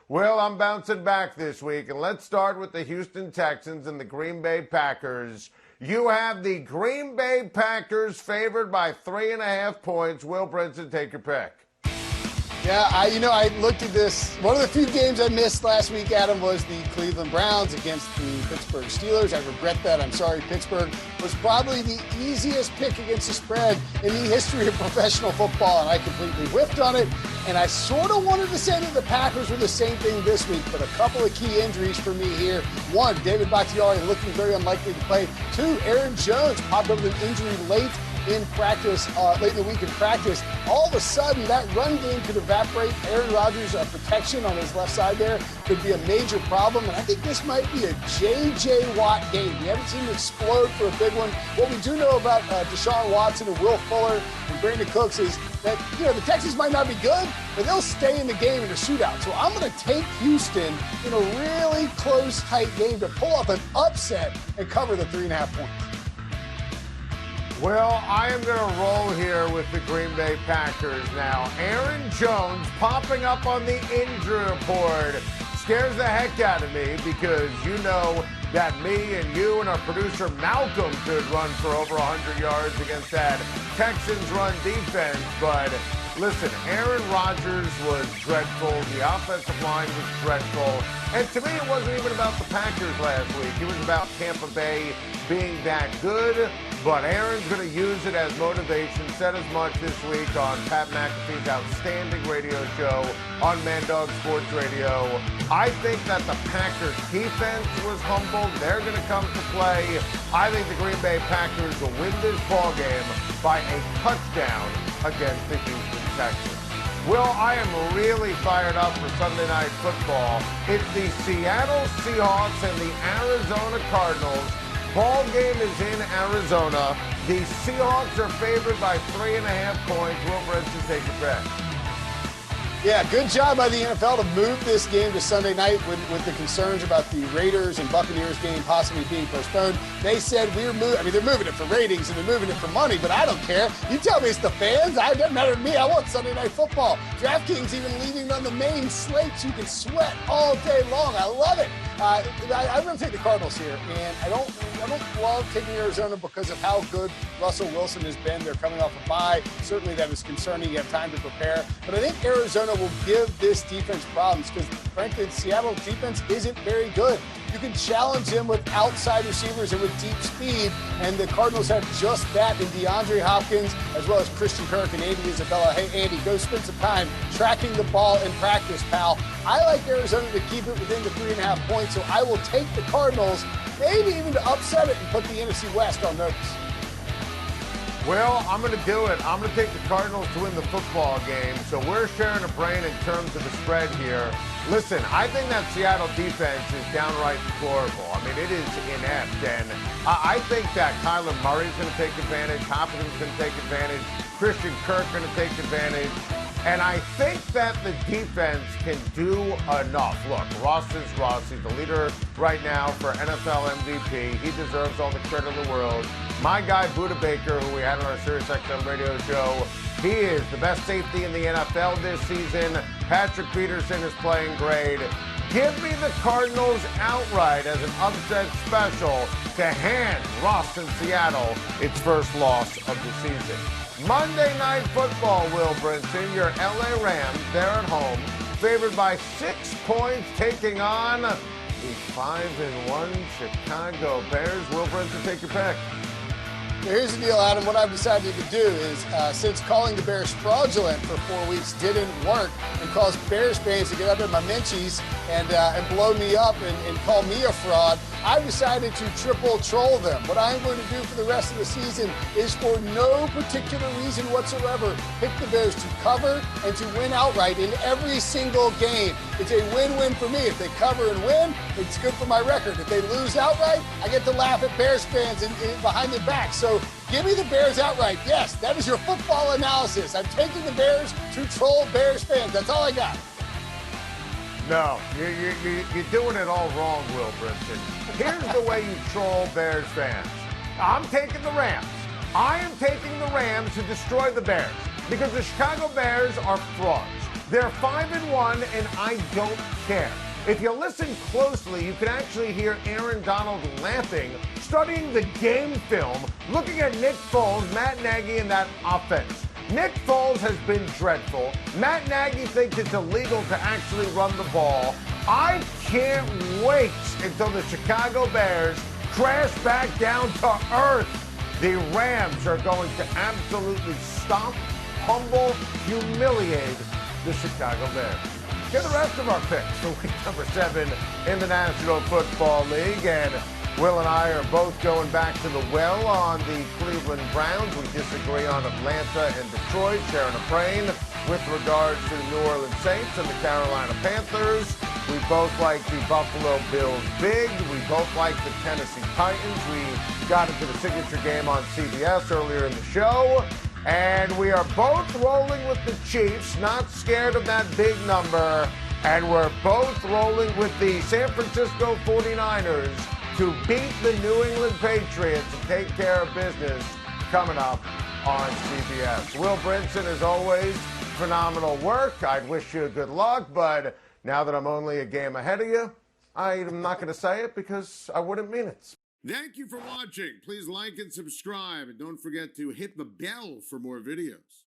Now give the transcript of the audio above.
Well, I'm bouncing back this week, and let's start with the Houston Texans and the Green Bay Packers. You have the Green Bay Packers favored by 3.5 points. Will Brinson, take your pick. Yeah, I looked at this. One of the few games I missed last week, Adam, was the Cleveland Browns against the Pittsburgh Steelers. I regret that. I'm sorry. Pittsburgh was probably the easiest pick against the spread in the history of professional football, and I completely whiffed on it. And I sort of wanted to say that the Packers were the same thing this week, but a couple of key injuries for me here. One, David Bakhtiari looking very unlikely to play. Two, Aaron Jones popped up with an injury late in practice, late in the week in practice. All of a sudden, that run game could evaporate. Aaron Rodgers' protection on his left side there could be a major problem, and I think this might be a J.J. Watt game. We haven't seen him explode for a big one. What we do know about Deshaun Watson and Will Fuller and Brandon Cooks is that, the Texans might not be good, but they'll stay in the game in a shootout. So I'm going to take Houston in a really close, tight game to pull off an upset and cover the 3.5 points. Well, I am going to roll here with the Green Bay Packers now. Aaron Jones popping up on the injury report scares the heck out of me because you know that me and you and our producer Malcolm could run for over 100 yards against that Texans run defense. But listen, Aaron Rodgers was dreadful. The offensive line was dreadful. And to me, it wasn't even about the Packers last week. It was about Tampa Bay being that good. But Aaron's going to use it as motivation. Said as much this week on Pat McAfee's outstanding radio show on Mad Dog Sports Radio. I think that the Packers defense was humbled. They're going to come to play. I think the Green Bay Packers will win this ball game by a touchdown against the Houston Texans. Well, I am really fired up for Sunday Night Football. It's the Seattle Seahawks and the Arizona Cardinals. Ball game is in Arizona. The Seahawks are favored by 3.5 points. Will Brinson, take your bet. Yeah, good job by the NFL to move this game to Sunday night with the concerns about the Raiders and Buccaneers game possibly being postponed. They said they're moving it for ratings and they're moving it for money, but I don't care. You tell me it's the fans. It doesn't matter to me. I want Sunday Night Football. DraftKings even leaving it on the main slate so you can sweat all day long. I love it. I'm going to take the Cardinals here, and I don't love taking Arizona because of how good Russell Wilson has been. They're coming off a bye. Certainly that is concerning. You have time to prepare. But I think Arizona will give this defense problems because, frankly, the Seattle defense isn't very good. You can challenge them with outside receivers and with deep speed, and the Cardinals have just that in DeAndre Hopkins as well as Christian Kirk and Andy Isabella. Hey, Andy, go spend some time tracking the ball in practice, pal. I like Arizona to keep it within the 3.5 points, so I will take the Cardinals, maybe even to upset it and put the NFC West on notice. Well, I'm going to do it. I'm going to take the Cardinals to win the football game. So we're sharing a brain in terms of the spread here. Listen, I think that Seattle defense is downright deplorable. I mean, it is inept. And I think that Kyler Murray's going to take advantage. Hopkins is going to take advantage. Christian Kirk going to take advantage. And I think that the defense can do enough. Look, Ross is Ross. He's the leader right now for NFL MVP. He deserves all the credit in the world. My guy, Budda Baker, who we had on our SiriusXM radio show, he is the best safety in the NFL this season. Patrick Peterson is playing great. Give me the Cardinals outright as an upset special to hand Ross in Seattle its first loss of the season. Monday Night Football, Will Brinson, your LA Rams, they're at home, favored by 6 points, taking on the 5-1 Chicago Bears. Will Brinson, take your pick. Here's the deal, Adam. What I've decided to do is, since calling the Bears fraudulent for 4 weeks didn't work and caused Bears fans to get up in my menchies and blow me up and call me a fraud, I've decided to triple troll them. What I'm going to do for the rest of the season is, for no particular reason whatsoever, pick the Bears to cover and to win outright in every single game. It's a win-win for me. If they cover and win, it's good for my record. If they lose outright, I get to laugh at Bears fans behind their back. So give me the Bears outright. Yes, that is your football analysis. I'm taking the Bears to troll Bears fans. That's all I got. No, you're doing it all wrong, Will Brinson. Here's the way you troll Bears fans. I'm taking the Rams. I am taking the Rams to destroy the Bears because the Chicago Bears are frauds. They're 5-1, and I don't care. If you listen closely, you can actually hear Aaron Donald laughing, studying the game film, looking at Nick Foles, Matt Nagy, and that offense. Nick Foles has been dreadful. Matt Nagy thinks it's illegal to actually run the ball. I can't wait until the Chicago Bears crash back down to earth. The Rams are going to absolutely stomp, humble, humiliate the Chicago Bears. Get the rest of our picks for week number 7 in the National Football League. And Will and I are both going back to the well on the Cleveland Browns. We disagree on Atlanta and Detroit, sharing a brain with regards to the New Orleans Saints and the Carolina Panthers. We both like the Buffalo Bills big. We both like the Tennessee Titans. We got into the signature game on CBS earlier in the show. And we are both rolling with the Chiefs, not scared of that big number. And we're both rolling with the San Francisco 49ers to beat the New England Patriots and take care of business coming up on CBS. Will Brinson, as always, phenomenal work. I'd wish you good luck, but now that I'm only a game ahead of you, I'm not going to say it because I wouldn't mean it. Thank you for watching. Please like and subscribe, and don't forget to hit the bell for more videos.